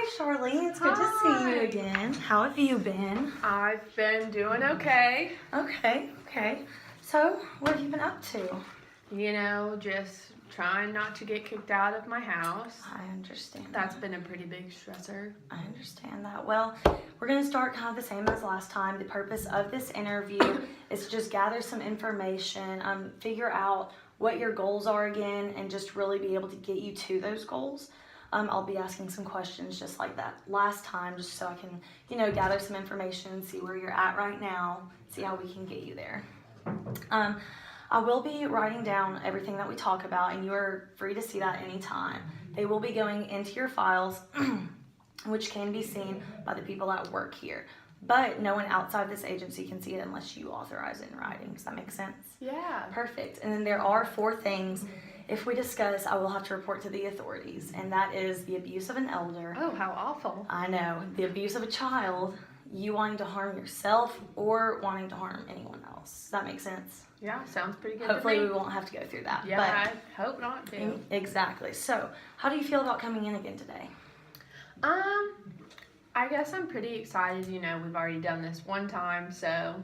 Hi, Charlene. It's good to see you again. How have you been? I've been doing okay. Okay. So, what have you been up to? You know, just trying not to get kicked out of my house. I understand. That's been a pretty big stressor. I understand that. Well, we're going to start kind of the same as last time. The purpose of this interview is to just gather some information, figure out what your goals are again, and just really be able to get you to those goals. I'll be asking some questions just like that last time, just so I can, gather some information, see where you're at right now, see how we can get you there. I will be writing down everything that we talk about, and you are free to see that anytime. They will be going into your files, which can be seen by the people that work here. But no one outside this agency can see it unless you authorize it in writing. Does that make sense? Yeah. Perfect. And then there are 4 things. If we discuss, I will have to report to the authorities, and that is the abuse of an elder. Oh, how awful. I know. The abuse of a child, you wanting to harm yourself, or wanting to harm anyone else. Does that make sense? Yeah, sounds pretty good. Hopefully we won't have to go through that. Yeah, I hope not to. Exactly. So, how do you feel about coming in again today? I guess I'm pretty excited. We've already done this one time, so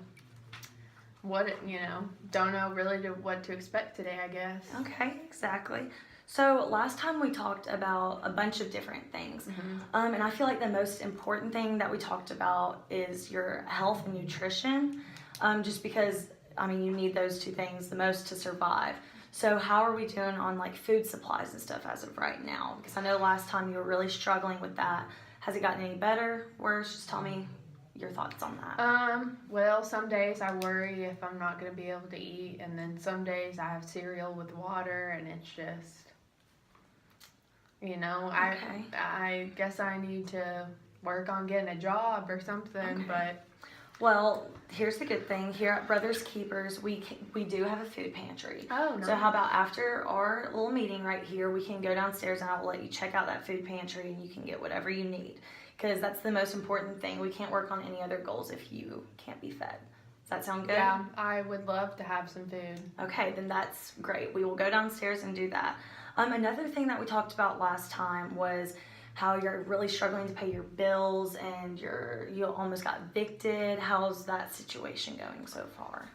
don't know really what to expect today, I guess. Okay, exactly. So last time we talked about a bunch of different things, and I feel like the most important thing that we talked about is your health and nutrition, just because, you need those 2 things the most to survive. So how are we doing on like food supplies and stuff as of right now? Because I know last time you were really struggling with that. Has it gotten any better, worse? Just tell me your thoughts on that. Well, some days I worry if I'm not going to be able to eat, and then some days I have cereal with water, and it's just, Okay. I guess I need to work on getting a job or something, Okay. but... Well, here's the good thing. Here at Brothers Keepers, we do have a food pantry. Oh, no. So how about after our little meeting right here, we can go downstairs and I will let you check out that food pantry and you can get whatever you need. Because that's the most important thing. We can't work on any other goals if you can't be fed. Does that sound good? Yeah, I would love to have some food. Okay, then that's great. We will go downstairs and do that. Another thing that we talked about last time was how you're really struggling to pay your bills and you almost got evicted. How's that situation going so far?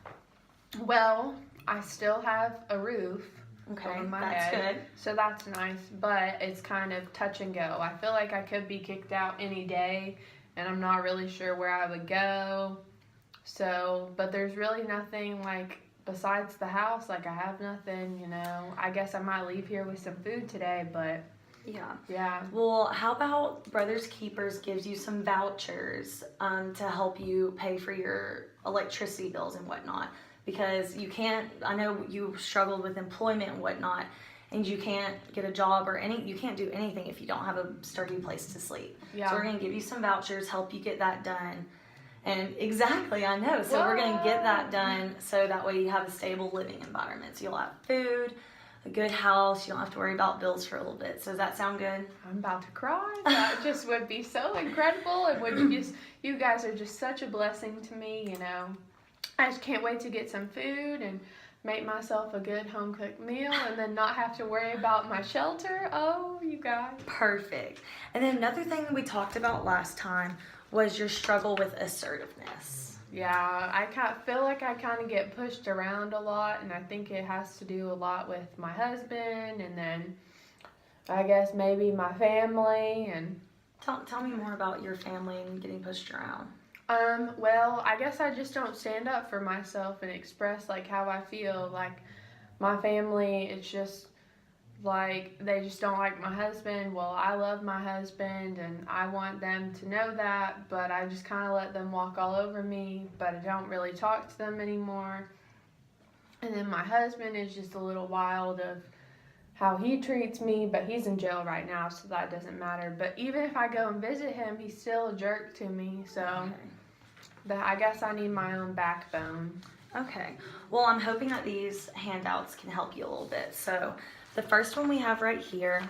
Well, I still have a roof Okay, over my that's head, good. so that's nice, but it's kind of touch and go. I feel like I could be kicked out any day, and I'm not really sure where I would go. So, but there's really nothing like besides the house. Like I have nothing, I guess I might leave here with some food today, but yeah. Well, how about Brothers Keepers gives you some vouchers to help you pay for your electricity bills and whatnot, because I know you struggled with employment and whatnot, and you can't get a job you can't do anything if you don't have a sturdy place to sleep. Yeah. So we're going to give you some vouchers, help you get that done. And exactly, I know. So we're going to get that done so that way you have a stable living environment. So you'll have food, a good house, you don't have to worry about bills for a little bit. So does that sound good? I'm about to cry. That just would be so incredible. You guys are just such a blessing to me, I just can't wait to get some food and make myself a good home-cooked meal and then not have to worry about my shelter. Oh, you guys. Perfect. And then another thing we talked about last time was your struggle with assertiveness. Yeah, I feel like I kind of get pushed around a lot, and I think it has to do a lot with my husband, and then I guess maybe my family. And Tell me more about your family and getting pushed around. Well, I guess I just don't stand up for myself and express like how I feel. Like my family, it's just like they just don't like my husband. Well, I love my husband and I want them to know that, but I just kind of let them walk all over me, but I don't really talk to them anymore. And then my husband is just a little wild of how he treats me, but he's in jail right now, so that doesn't matter. But even if I go and visit him, he's still a jerk to me, so I guess I need my own backbone. Okay. Well, I'm hoping that these handouts can help you a little bit. So the first one we have right here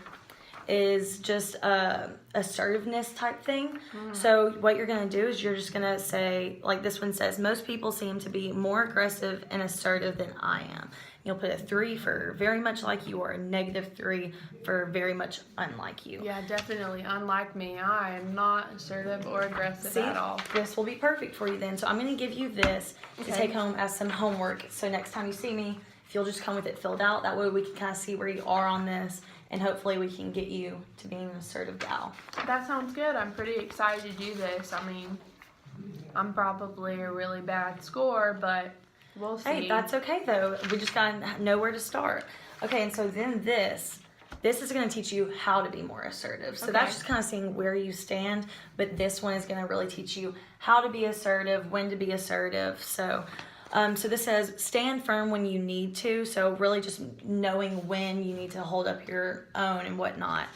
is just a assertiveness type thing. So what you're going to do is you're just going to say, like this one says, most people seem to be more aggressive and assertive than I am. You'll put a 3 for very much like you, or a -3 for very much unlike you. Yeah, definitely. Unlike me, I am not assertive or aggressive See, at all. this will be perfect for you then. So I'm going to give you this to Okay. take home as some homework. So next time you see me, if you'll just come with it filled out, that way we can kind of see where you are on this, and hopefully we can get you to being an assertive gal. That sounds good. I'm pretty excited to do this. I mean, I'm probably a really bad score, but we'll see. Hey, that's okay though. We just gotta know where to start. Okay, and so then this is gonna teach you how to be more assertive. So that's Okay. just kind of seeing where you stand, but this one is gonna really teach you how to be assertive, when to be assertive. So this says stand firm when you need to. So really just knowing when you need to hold up your own and whatnot.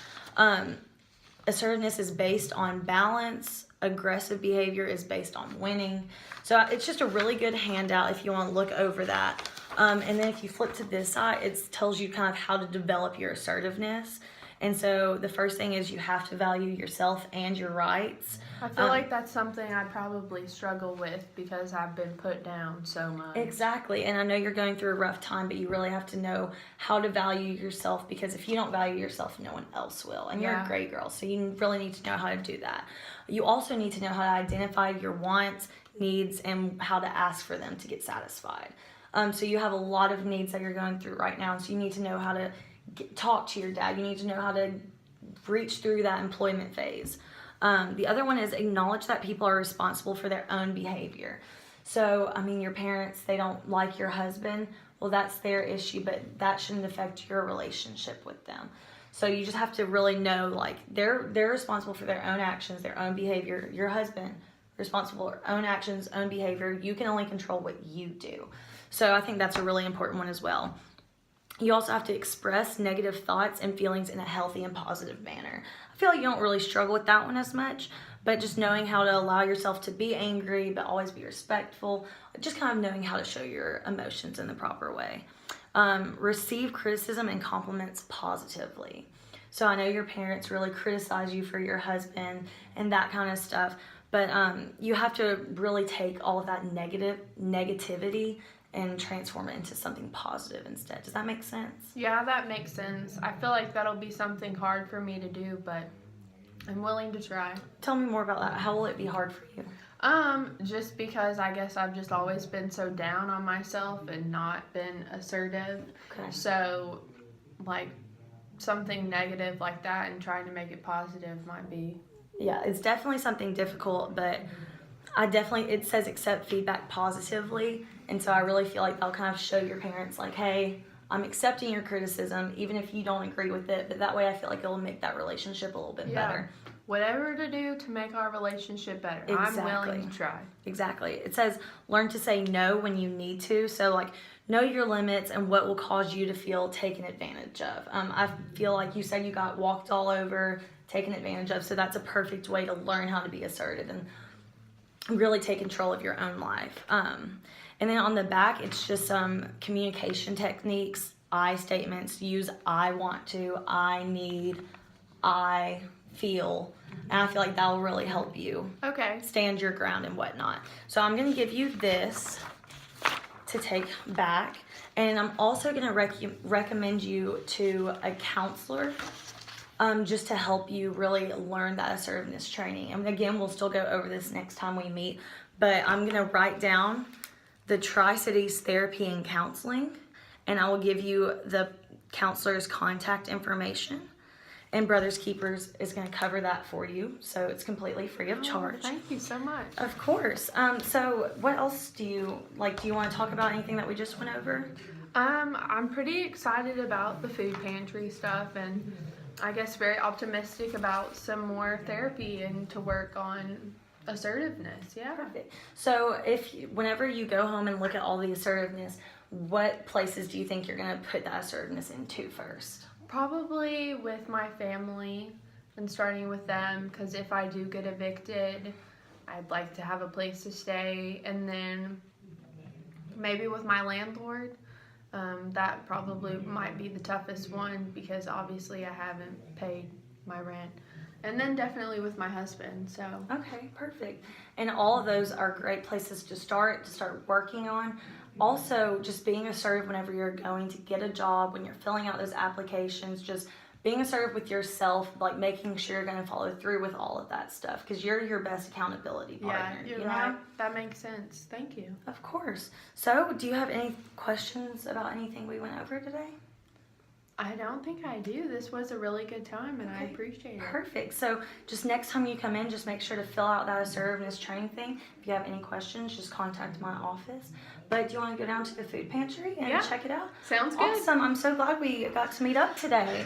Assertiveness is based on balance. Aggressive behavior is based on winning. So it's just a really good handout if you want to look over that. And then if you flip to this side, it tells you kind of how to develop your assertiveness. And so the first thing is you have to value yourself and your rights. I feel like that's something I probably struggle with because I've been put down so much. Exactly. And I know you're going through a rough time, but you really have to know how to value yourself, because if you don't value yourself, no one else will. And you're a Yeah. great girl, so you really need to know how to do that. You also need to know how to identify your wants, needs, and how to ask for them to get satisfied. So you have a lot of needs that you're going through right now, so you need to know how to talk to your dad. You need to know how to reach through that employment phase. The other one is acknowledge that people are responsible for their own behavior. So, I mean, your parents, they don't like your husband. Well, that's their issue, but that shouldn't affect your relationship with them. So you just have to really know, like, they're responsible for their own actions, their own behavior. Your husband, responsible for own actions, own behavior. You can only control what you do. So I think that's a really important one as well. You also have to express negative thoughts and feelings in a healthy and positive manner. I feel like you don't really struggle with that one as much, but just knowing how to allow yourself to be angry but always be respectful, just kind of knowing how to show your emotions in the proper way. Receive criticism and compliments positively. So I know your parents really criticize you for your husband and that kind of stuff, but you have to really take all of that negativity and transform it into something positive instead. Does that make sense? Yeah, that makes sense. I feel like that'll be something hard for me to do, but I'm willing to try. Tell me more about that. How will it be hard for you? Just because I guess I've just always been so down on myself and not been assertive. Okay. So, like, something negative like that and trying to make it positive might be. Yeah, it's definitely something difficult, but it says accept feedback positively. And so I really feel like I'll kind of show your parents, like, hey, I'm accepting your criticism, even if you don't agree with it. But that way I feel like it'll make that relationship a little bit better. Whatever to do to make our relationship better. Exactly. I'm willing to try. Exactly. It says learn to say no when you need to. So, like, know your limits and what will cause you to feel taken advantage of. I feel like you said you got walked all over, taken advantage of. So that's a perfect way to learn how to be assertive and really take control of your own life. And then on the back, it's just some communication techniques, I statements. Use I want to, I need, I feel. And I feel like that will really help you Okay. stand your ground and whatnot. So I'm going to give you this to take back. And I'm also going to recommend you to a counselor just to help you really learn that assertiveness training. And again, we'll still go over this next time we meet. But I'm going to write down the Tri-Cities Therapy and Counseling, and I will give you the counselor's contact information. And Brothers Keepers is going to cover that for you, so it's completely free of charge. Thank you so much. Of course. So what else do you like? Do you want to talk about anything that we just went over? I'm pretty excited about the food pantry stuff, and I guess very optimistic about some more therapy and to work on assertiveness. Yeah. Perfect. So whenever you go home and look at all the assertiveness, what places do you think you're going to put that assertiveness into first? Probably with my family and starting with them, because if I do get evicted, I'd like to have a place to stay. And then maybe with my landlord, that probably might be the toughest one because obviously I haven't paid my rent. And then definitely with my husband, so. Okay, perfect. And all of those are great places to start working on. Also, just being assertive whenever you're going to get a job, when you're filling out those applications, just being assertive with yourself, like making sure you're going to follow through with all of that stuff because you're your best accountability partner. Yeah, you're you know? right. That makes sense. Thank you. Of course. So, do you have any questions about anything we went over today? I don't think I do. This was a really good time, and I Okay. appreciate it. Perfect. So, just next time you come in, just make sure to fill out that assertiveness training thing. If you have any questions, just contact my office. But do you want to go down to the food pantry and Yeah. check it out? Sounds good. Awesome. I'm so glad we got to meet up today.